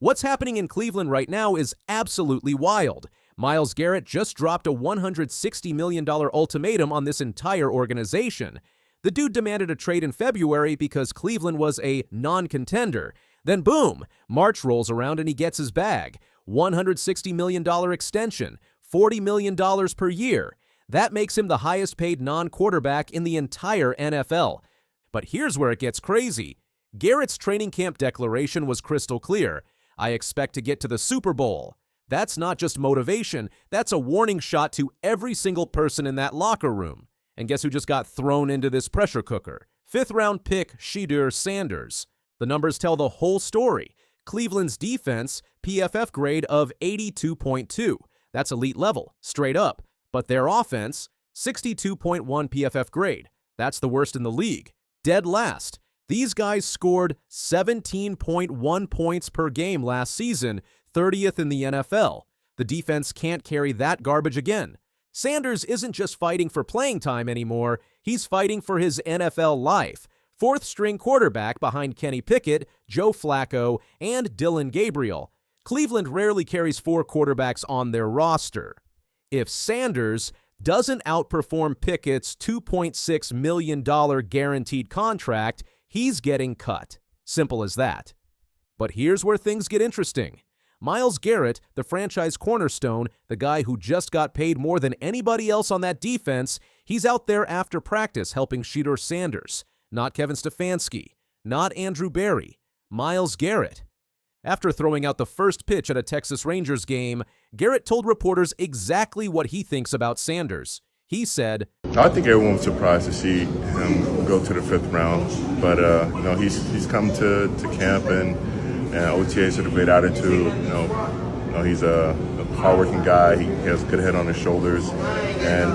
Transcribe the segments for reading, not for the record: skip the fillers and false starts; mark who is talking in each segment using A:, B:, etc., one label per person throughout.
A: What's happening in Cleveland right now is absolutely wild. Myles Garrett just dropped a $160 million ultimatum on this entire organization. The dude demanded a trade in February because Cleveland was a non-contender. Then boom, March rolls around and he gets his bag. $160 million extension, $40 million per year. That makes him the highest paid non-quarterback in the entire NFL. But here's where it gets crazy. Garrett's training camp declaration was crystal clear. I expect to get to the Super Bowl. That's not just motivation, that's a warning shot to every single person in that locker room. And guess who just got thrown into this pressure cooker? 5th-round pick Shedeur Sanders. The numbers tell the whole story. Cleveland's defense, PFF grade of 82.2. That's elite level, straight up. But their offense, 62.1 PFF grade. That's the worst in the league. Dead last. These guys scored 17.1 points per game last season, 30th in the NFL. The defense can't carry that garbage again. Sanders isn't just fighting for playing time anymore, he's fighting for his NFL life. 4th-string quarterback behind Kenny Pickett, Joe Flacco, and Dillon Gabriel. Cleveland rarely carries 4 quarterbacks on their roster. If Sanders doesn't outperform Pickett's $2.6 million guaranteed contract, he's getting cut. Simple as that. But here's where things get interesting. Myles Garrett, the franchise cornerstone, the guy who just got paid more than anybody else on that defense, he's out there after practice helping Shedeur Sanders. Not Kevin Stefanski, not Andrew Berry, Myles Garrett. After throwing out the first pitch at a Texas Rangers game, Garrett told reporters exactly what he thinks about Sanders. He said,
B: I think everyone was surprised to see him go to the 5th round, but he's come to camp and OTAs with a great attitude. He's a hardworking guy. He has a good head on his shoulders, and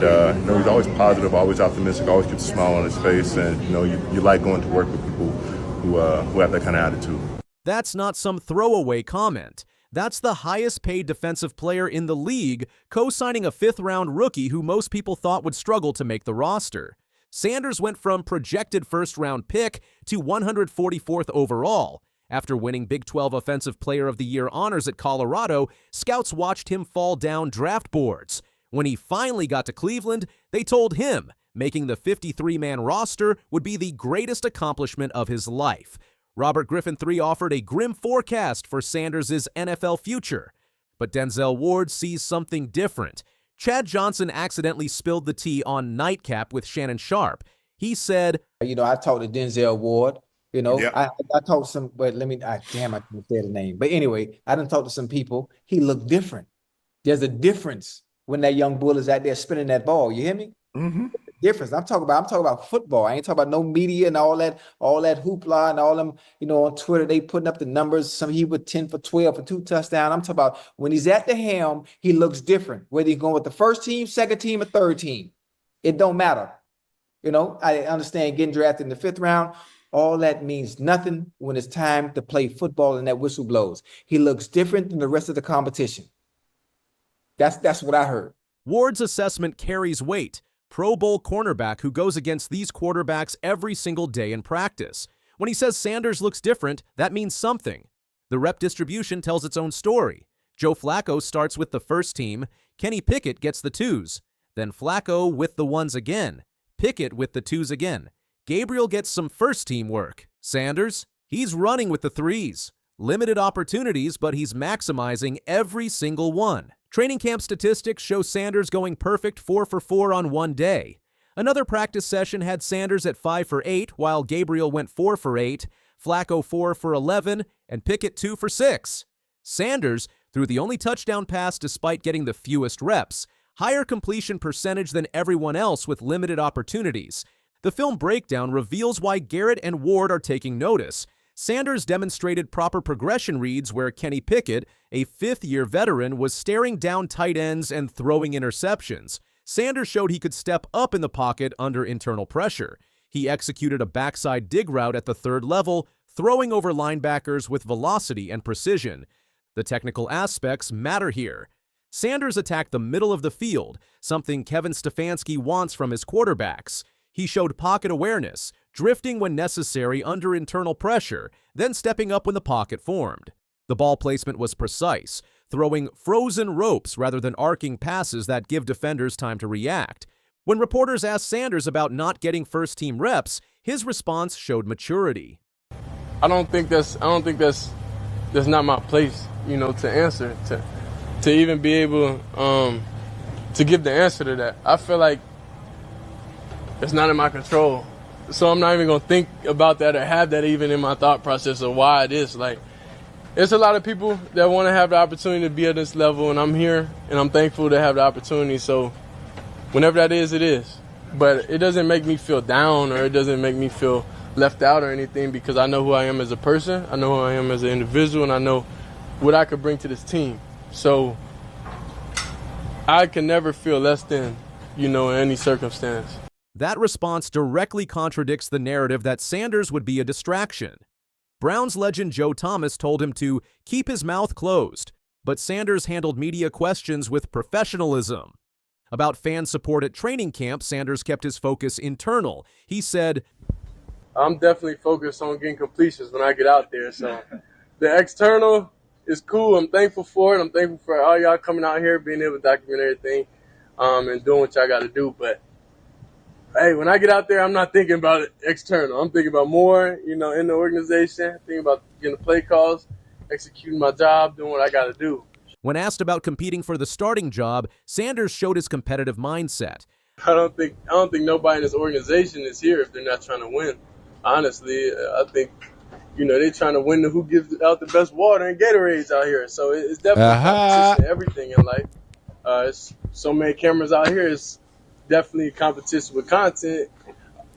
B: he's always positive, always optimistic, always keeps a smile on his face, and you like going to work with people who have that kind of attitude.
A: That's not some throwaway comment. That's the highest paid defensive player in the league, co-signing a 5th-round rookie who most people thought would struggle to make the roster. Sanders went from projected 1st-round pick to 144th overall. After winning Big 12 Offensive Player of the Year honors at Colorado, scouts watched him fall down draft boards. When he finally got to Cleveland, they told him making the 53-man roster would be the greatest accomplishment of his life. Robert Griffin III offered a grim forecast for Sanders' NFL future. But Denzel Ward sees something different. Chad Johnson accidentally spilled the tea on Nightcap with Shannon Sharp. He said,
C: I talked to Denzel Ward.
B: Yep.
C: I talked to some, but I can't say the name. But anyway, I done talked to some people. He looked different. There's a difference when that young bull is out there spinning that ball. You hear me?
B: Mm-hmm.
C: Difference. I'm talking about football. I ain't talking about no media and all that hoopla and all them, on Twitter, they putting up the numbers. He was 10 for 12 for 2 touchdowns. I'm talking about when he's at the helm, he looks different. Whether he's going with the 1st team, 2nd team, or 3rd team. It don't matter. I understand getting drafted in the 5th round. All that means nothing when it's time to play football and that whistle blows. He looks different than the rest of the competition. That's what I heard.
A: Ward's assessment carries weight. Pro Bowl cornerback who goes against these quarterbacks every single day in practice. When he says Sanders looks different, that means something. The rep distribution tells its own story. Joe Flacco starts with the 1st team, Kenny Pickett gets the 2s, then Flacco with the 1s again, Pickett with the 2s again. Gabriel gets some 1st team work. Sanders, he's running with the 3s. Limited opportunities, but he's maximizing every single one. Training camp statistics show Sanders going perfect 4 for 4 on one day. Another practice session had Sanders at 5 for 8, while Gabriel went 4 for 8, Flacco 4 for 11, and Pickett 2 for 6. Sanders threw the only touchdown pass despite getting the fewest reps, higher completion percentage than everyone else with limited opportunities. The film breakdown reveals why Garrett and Ward are taking notice. Sanders demonstrated proper progression reads where Kenny Pickett, a 5th-year veteran, was staring down tight ends and throwing interceptions. Sanders showed he could step up in the pocket under internal pressure. He executed a backside dig route at the 3rd level, throwing over linebackers with velocity and precision. The technical aspects matter here. Sanders attacked the middle of the field, something Kevin Stefanski wants from his quarterbacks. He showed pocket awareness, drifting when necessary under internal pressure, then stepping up when the pocket formed. The ball placement was precise, throwing frozen ropes rather than arcing passes that give defenders time to react. When reporters asked Sanders about not getting first-team reps, his response showed maturity.
D: I don't think that's not my place, to answer, to even be able to give the answer to that. I feel like it's not in my control. So I'm not even going to think about that or have that even in my thought process of why it is. Like, there's a lot of people that want to have the opportunity to be at this level, and I'm here, and I'm thankful to have the opportunity. So whenever that is, it is. But it doesn't make me feel down, or it doesn't make me feel left out or anything, because I know who I am as a person, I know who I am as an individual, and I know what I could bring to this team. So I can never feel less than, in any circumstance.
A: That response directly contradicts the narrative that Sanders would be a distraction. Browns legend Joe Thomas told him to keep his mouth closed, but Sanders handled media questions with professionalism. About fan support at training camp, Sanders kept his focus internal. He said,
D: I'm definitely focused on getting completions when I get out there. So the external is cool. I'm thankful for it. I'm thankful for all y'all coming out here, being able to document everything, and doing what y'all got to do. But hey, when I get out there, I'm not thinking about it external. I'm thinking about more, in the organization, thinking about getting the play calls, executing my job, doing what I got to do.
A: When asked about competing for the starting job, Sanders showed his competitive mindset.
D: I don't think nobody in this organization is here if they're not trying to win. Honestly, I think, they're trying to win who gives out the best water and Gatorades out here. So it's definitely competition, everything in life. It's so many cameras out here. It's definitely competition with content,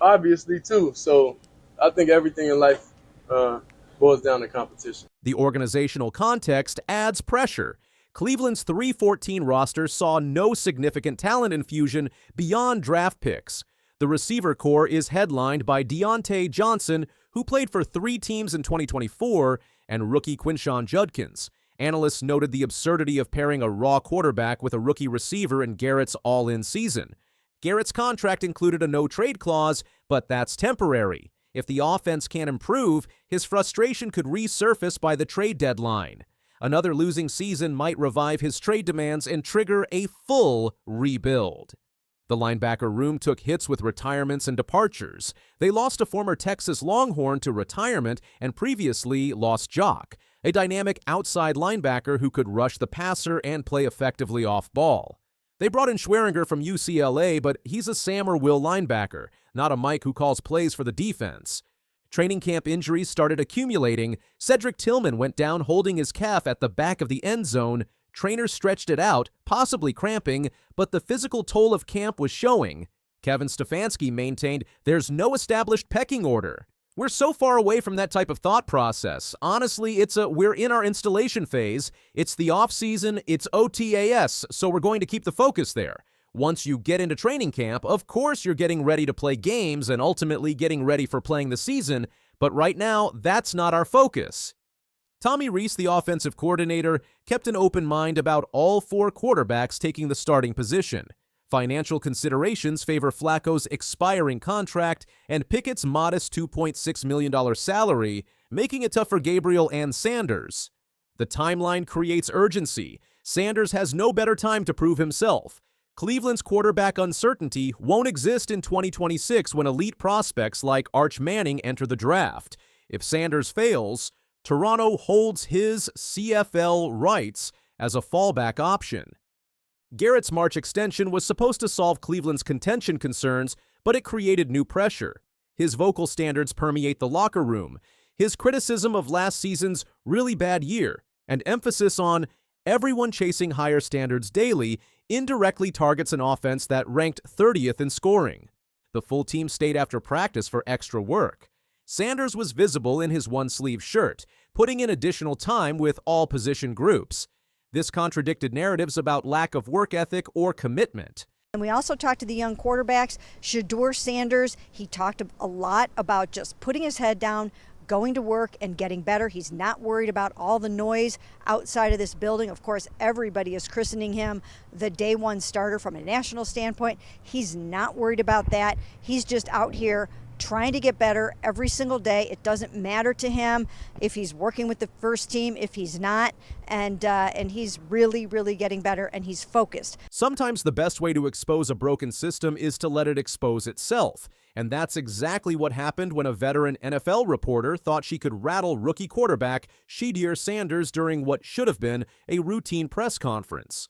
D: obviously, too. So I think everything in life boils down to competition.
A: The organizational context adds pressure. Cleveland's 3-14 roster saw no significant talent infusion beyond draft picks. The receiver core is headlined by Deontay Johnson, who played for 3 teams in 2024, and rookie Quinshon Judkins. Analysts noted the absurdity of pairing a raw quarterback with a rookie receiver in Garrett's all-in season. Garrett's contract included a no-trade clause, but that's temporary. If the offense can't improve, his frustration could resurface by the trade deadline. Another losing season might revive his trade demands and trigger a full rebuild. The linebacker room took hits with retirements and departures. They lost a former Texas Longhorn to retirement and previously lost Jock, a dynamic outside linebacker who could rush the passer and play effectively off ball. They brought in Schweringer from UCLA, but he's a Sam or Will linebacker, not a Mike who calls plays for the defense. Training camp injuries started accumulating. Cedric Tillman went down holding his calf at the back of the end zone. Trainers stretched it out, possibly cramping, but the physical toll of camp was showing. Kevin Stefanski maintained there's no established pecking order. We're so far away from that type of thought process. Honestly, we're in our installation phase. It's the off-season, it's OTAS, so we're going to keep the focus there. Once you get into training camp, of course you're getting ready to play games and ultimately getting ready for playing the season, but right now, that's not our focus. Tommy Rees, the offensive coordinator, kept an open mind about all 4 quarterbacks taking the starting position. Financial considerations favor Flacco's expiring contract and Pickett's modest $2.6 million salary, making it tough for Gabriel and Sanders. The timeline creates urgency. Sanders has no better time to prove himself. Cleveland's quarterback uncertainty won't exist in 2026 when elite prospects like Arch Manning enter the draft. If Sanders fails, Toronto holds his CFL rights as a fallback option. Garrett's March extension was supposed to solve Cleveland's contention concerns, but it created new pressure. His vocal standards permeate the locker room. His criticism of last season's really bad year and emphasis on everyone chasing higher standards daily indirectly targets an offense that ranked 30th in scoring. The full team stayed after practice for extra work. Sanders was visible in his one-sleeve shirt, putting in additional time with all position groups. This contradicted narratives about lack of work ethic or commitment.
E: And we also talked to the young quarterbacks. Shedeur Sanders, he talked a lot about just putting his head down, going to work and getting better. He's not worried about all the noise outside of this building. Of course, everybody is christening him the day one starter from a national standpoint. He's not worried about that. He's just out here trying to get better every single day. It doesn't matter to him if he's working with the first team, if he's not, and he's really, really getting better, and he's focused.
A: Sometimes the best way to expose a broken system is to let it expose itself. And that's exactly what happened when a veteran NFL reporter thought she could rattle rookie quarterback Shedeur Sanders during what should have been a routine press conference.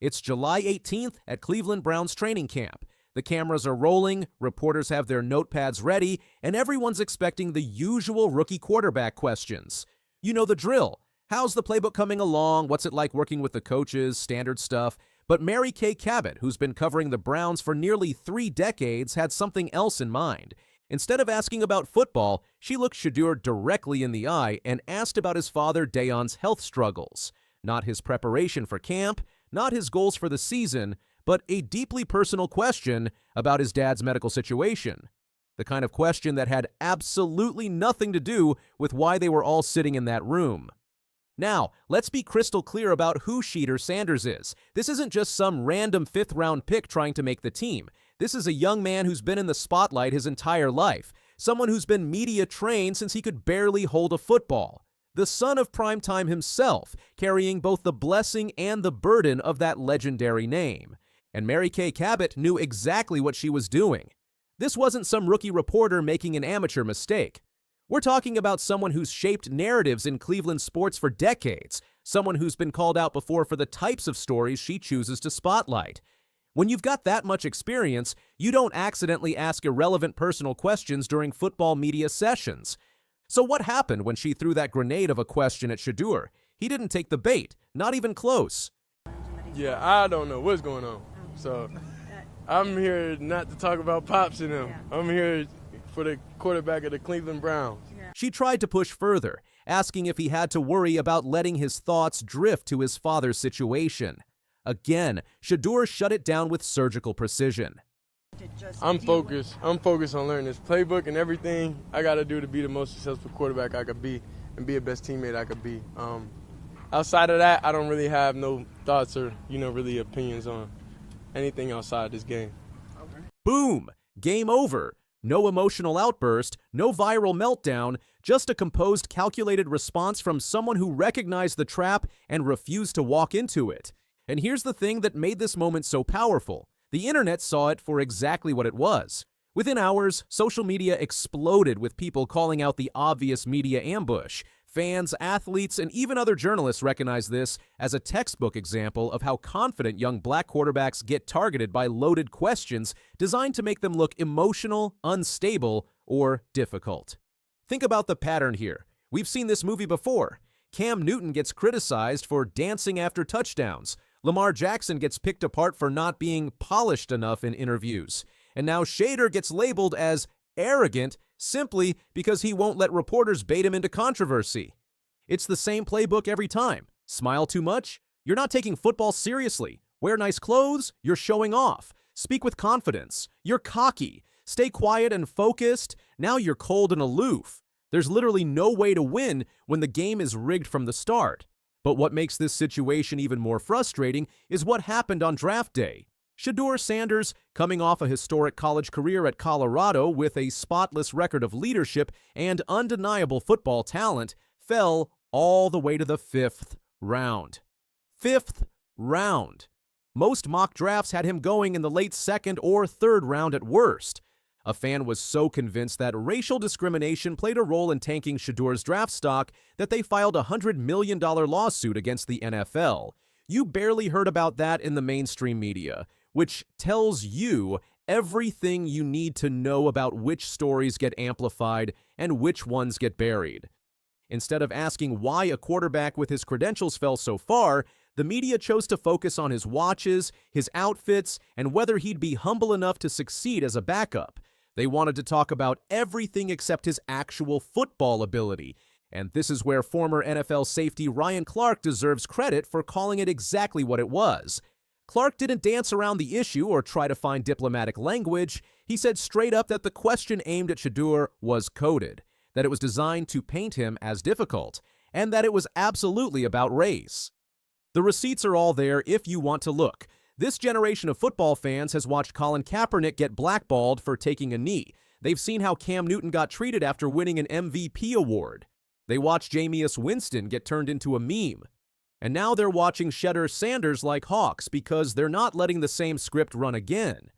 A: It's July 18th at Cleveland Browns training camp. The cameras are rolling, reporters have their notepads ready, and everyone's expecting the usual rookie quarterback questions. You know the drill. How's the playbook coming along? What's it like working with the coaches? Standard stuff. But Mary Kay Cabot, who's been covering the Browns for nearly 3 decades, had something else in mind. Instead of asking about football, she looked Shedeur directly in the eye and asked about his father Deion's health struggles. Not his preparation for camp, not his goals for the season, but a deeply personal question about his dad's medical situation. The kind of question that had absolutely nothing to do with why they were all sitting in that room. Now, let's be crystal clear about who Shedeur Sanders is. This isn't just some random 5th-round pick trying to make the team. This is a young man who's been in the spotlight his entire life, someone who's been media trained since he could barely hold a football. The son of primetime himself, carrying both the blessing and the burden of that legendary name. And Mary Kay Cabot knew exactly what she was doing. This wasn't some rookie reporter making an amateur mistake. We're talking about someone who's shaped narratives in Cleveland sports for decades, someone who's been called out before for the types of stories she chooses to spotlight. When you've got that much experience, you don't accidentally ask irrelevant personal questions during football media sessions. So what happened when she threw that grenade of a question at Shedeur? He didn't take the bait, not even close.
D: Yeah, I don't know what's going on. So I'm here not to talk about Pops and them. I'm here for the quarterback of the Cleveland Browns.
A: She tried to push further, asking if he had to worry about letting his thoughts drift to his father's situation. Again, Shedeur shut it down with surgical precision.
D: I'm focused. I'm focused on learning this playbook and everything I got to do to be the most successful quarterback I could be and be the best teammate I could be. Outside of that, I don't really have no thoughts or, really opinions on anything outside this game.
A: Boom! Game over. No emotional outburst, no viral meltdown, just a composed, calculated response from someone who recognized the trap and refused to walk into it. And here's the thing that made this moment so powerful. The internet saw it for exactly what it was. Within hours, social media exploded with people calling out the obvious media ambush. Fans, athletes, and even other journalists recognize this as a textbook example of how confident young black quarterbacks get targeted by loaded questions designed to make them look emotional, unstable, or difficult. Think about the pattern here. We've seen this movie before. Cam Newton gets criticized for dancing after touchdowns. Lamar Jackson gets picked apart for not being polished enough in interviews. And now Shedeur gets labeled as arrogant simply because he won't let reporters bait him into controversy. It's the same playbook every time. Smile too much? You're not taking football seriously. Wear nice clothes? You're showing off. Speak with confidence. You're cocky. Stay quiet and focused? Now you're cold and aloof. There's literally no way to win when the game is rigged from the start. But what makes this situation even more frustrating is what happened on draft day. Shedeur Sanders, coming off a historic college career at Colorado with a spotless record of leadership and undeniable football talent, fell all the way to the 5th round. 5th round. Most mock drafts had him going in the late 2nd or 3rd round at worst. A fan was so convinced that racial discrimination played a role in tanking Shedeur's draft stock that they filed a $100 million lawsuit against the NFL. You barely heard about that in the mainstream media, which tells you everything you need to know about which stories get amplified and which ones get buried. Instead of asking why a quarterback with his credentials fell so far, the media chose to focus on his watches, his outfits, and whether he'd be humble enough to succeed as a backup. They wanted to talk about everything except his actual football ability. And this is where former NFL safety Ryan Clark deserves credit for calling it exactly what it was. Clark didn't dance around the issue or try to find diplomatic language. He said straight up that the question aimed at Shedeur was coded, that it was designed to paint him as difficult, and that it was absolutely about race. The receipts are all there if you want to look. This generation of football fans has watched Colin Kaepernick get blackballed for taking a knee. They've seen how Cam Newton got treated after winning an MVP award. They watched Jameis Winston get turned into a meme. And now they're watching Shedeur Sanders like hawks because they're not letting the same script run again.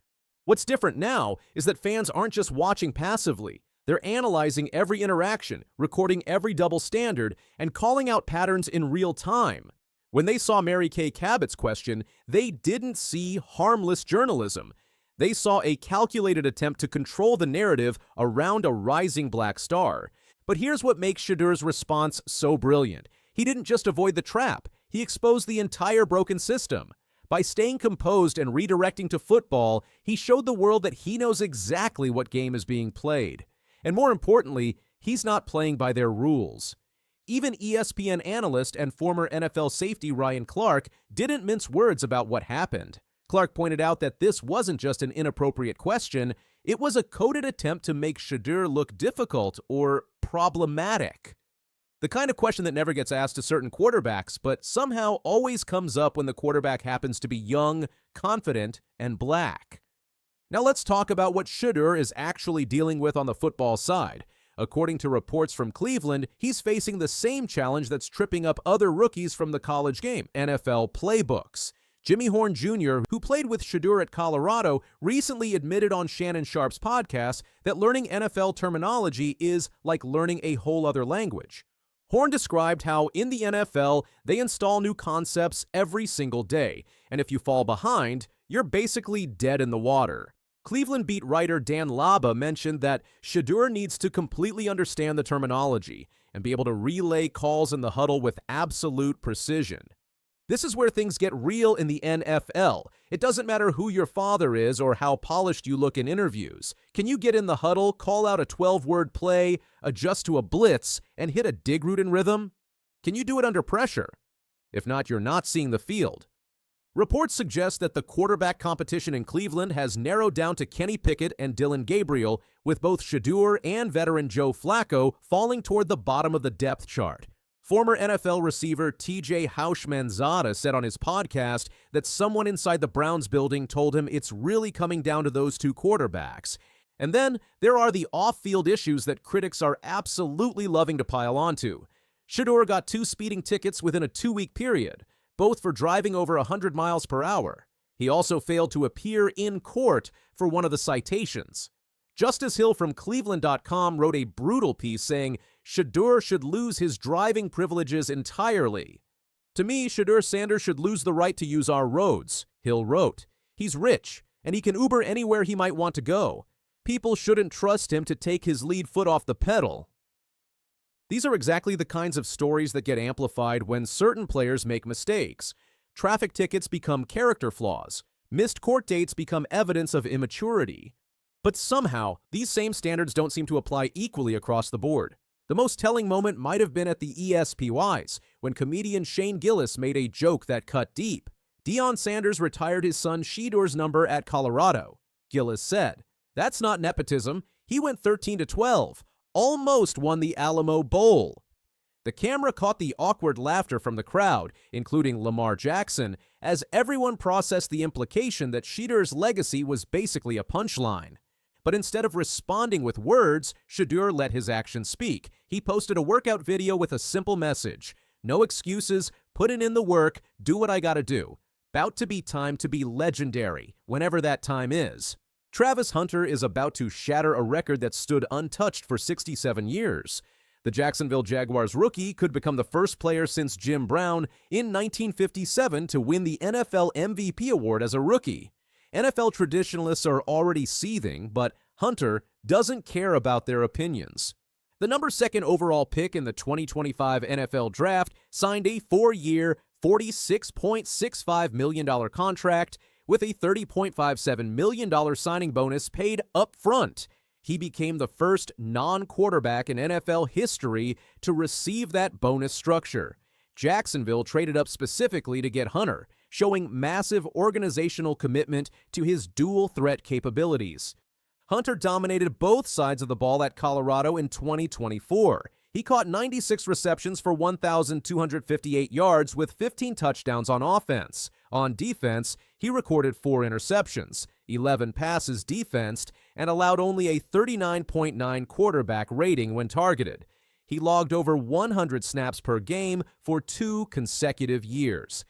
A: What's different now is that fans aren't just watching passively. They're analyzing every interaction, recording every double standard, and calling out patterns in real time. When they saw Mary Kay Cabot's question, they didn't see harmless journalism. They saw a calculated attempt to control the narrative around a rising black star. But here's what makes Shedeur's response so brilliant. He didn't just avoid the trap, he exposed the entire broken system. By staying composed and redirecting to football, he showed the world that he knows exactly what game is being played. And more importantly, he's not playing by their rules. Even ESPN analyst and former NFL safety Ryan Clark didn't mince words about what happened. Clark pointed out that this wasn't just an inappropriate question, it was a coded attempt to make Shedeur look difficult or problematic. The kind of question that never gets asked to certain quarterbacks, but somehow always comes up when the quarterback happens to be young, confident, and black. Now let's talk about what Shedeur is actually dealing with on the football side. According to reports from Cleveland, he's facing the same challenge that's tripping up other rookies from the college game, NFL playbooks. Jimmy Horn Jr., who played with Shedeur at Colorado, recently admitted on Shannon Sharp's podcast that learning NFL terminology is like learning a whole other language. Horn described how in the NFL, they install new concepts every single day, and if you fall behind, you're basically dead in the water. Cleveland beat writer Dan Laba mentioned that Shedeur needs to completely understand the terminology and be able to relay calls in the huddle with absolute precision. This is where things get real in the NFL. It doesn't matter who your father is or how polished you look in interviews. Can you get in the huddle, call out a 12-word play, adjust to a blitz, and hit a dig route in rhythm? Can you do it under pressure? If not, you're not seeing the field. Reports suggest that the quarterback competition in Cleveland has narrowed down to Kenny Pickett and Dillon Gabriel, with both Shedeur and veteran Joe Flacco falling toward the bottom of the depth chart. Former NFL receiver TJ Houshmandzadeh said on his podcast that someone inside the Browns building told him it's really coming down to those two quarterbacks. And then there are the off-field issues that critics are absolutely loving to pile onto. Shedeur got 2 speeding tickets within a 2-week period, both for driving over 100 miles per hour. He also failed to appear in court for one of the citations. Justice Hill from Cleveland.com wrote a brutal piece saying Shedeur should lose his driving privileges entirely. To me, Shedeur Sanders should lose the right to use our roads, Hill wrote. He's rich, and he can Uber anywhere he might want to go. People shouldn't trust him to take his lead foot off the pedal. These are exactly the kinds of stories that get amplified when certain players make mistakes. Traffic tickets become character flaws. Missed court dates become evidence of immaturity. But somehow, these same standards don't seem to apply equally across the board. The most telling moment might have been at the ESPYs, when comedian Shane Gillis made a joke that cut deep. Deion Sanders retired his son Shedeur's number at Colorado. Gillis said, "That's not nepotism. He went 13-12, almost won the Alamo Bowl." The camera caught the awkward laughter from the crowd, including Lamar Jackson, as everyone processed the implication that Shedeur's legacy was basically a punchline. But instead of responding with words, Shedeur let his actions speak. He posted a workout video with a simple message. No excuses, putting in the work, do what I gotta do. About to be time to be legendary, whenever that time is. Travis Hunter is about to shatter a record that stood untouched for 67 years. The Jacksonville Jaguars rookie could become the first player since Jim Brown in 1957 to win the NFL MVP award as a rookie. NFL traditionalists are already seething, but Hunter doesn't care about their opinions. The number 2 overall pick in the 2025 NFL Draft signed a 4-year, $46.65 million contract with a $30.57 million signing bonus paid up front. He became the first non-quarterback in NFL history to receive that bonus structure. Jacksonville traded up specifically to get Hunter, showing massive organizational commitment to his dual threat capabilities. Hunter dominated both sides of the ball at Colorado in 2024. He caught 96 receptions for 1,258 yards with 15 touchdowns on offense. On defense, he recorded 4 interceptions, 11 passes defensed, and allowed only a 39.9 quarterback rating when targeted. He logged over 100 snaps per game for 2 consecutive years.